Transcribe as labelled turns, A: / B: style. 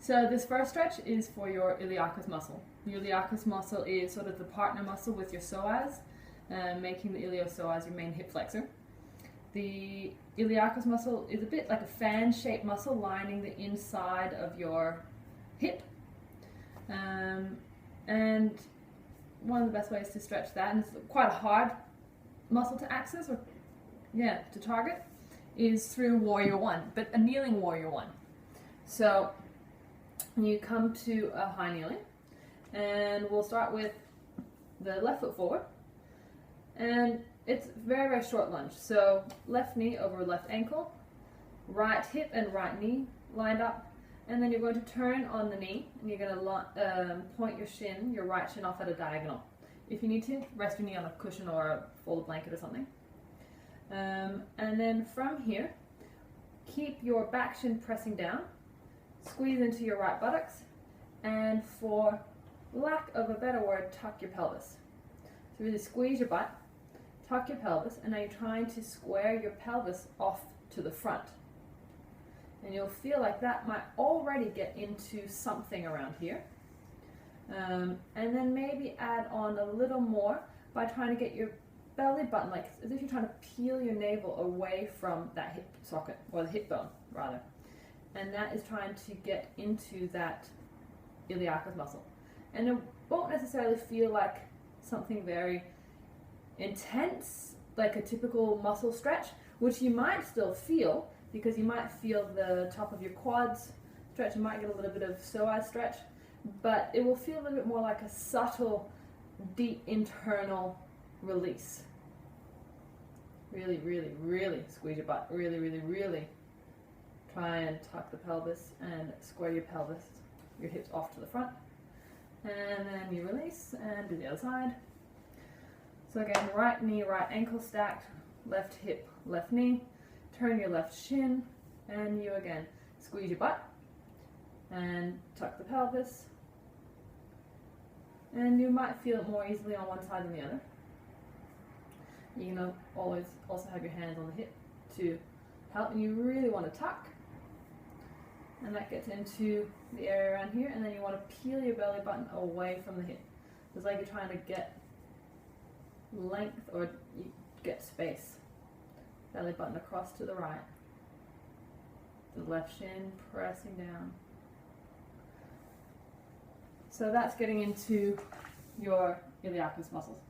A: So this first stretch is for your iliacus muscle. The iliacus muscle is sort of the partner muscle with your psoas, making the iliopsoas your main hip flexor. The iliacus muscle is a bit like a fan-shaped muscle lining the inside of your hip. And one of the best ways to stretch that, and it's quite a hard muscle to access, or to target, is through warrior one, but a kneeling warrior one. So you come to a high kneeling, and we'll start with the left foot forward, and it's very, very short lunge. So left knee over left ankle, right hip and right knee lined up, and then you're going to turn on the knee, and you're going to point your right shin off at a diagonal. If you need to, rest your knee on a cushion or a folded blanket or something. And then from here, keep your back shin pressing down, squeeze into your right buttocks, and for lack of a better word, tuck your pelvis. So really squeeze your butt, tuck your pelvis, and now you're trying to square your pelvis off to the front. And you'll feel like that might already get into something around here. And then maybe add on a little more by trying to get your belly button, like as if you're trying to peel your navel away from that hip socket, or the hip bone rather. And that is trying to get into that iliacus muscle. And it won't necessarily feel like something very intense, like a typical muscle stretch, which you might still feel, because you might feel the top of your quads stretch, you might get a little bit of psoas stretch, but it will feel a little bit more like a subtle, deep internal release. Really, really, really squeeze your butt. Really, really, really try and tuck the pelvis and square your pelvis, your hips off to the front. And then you release and do the other side. So again, right knee, right ankle stacked, left hip, left knee. Turn your left shin, and you again squeeze your butt and tuck the pelvis. And you might feel it more easily on one side than the other. You can always also have your hands on the hip to help, and you really want to tuck. And that gets into the area around here, and then you want to peel your belly button away from the hip. It's like you're trying to get length, or you get space. Belly button across to the right. The left shin pressing down. So that's getting into your iliacus muscles.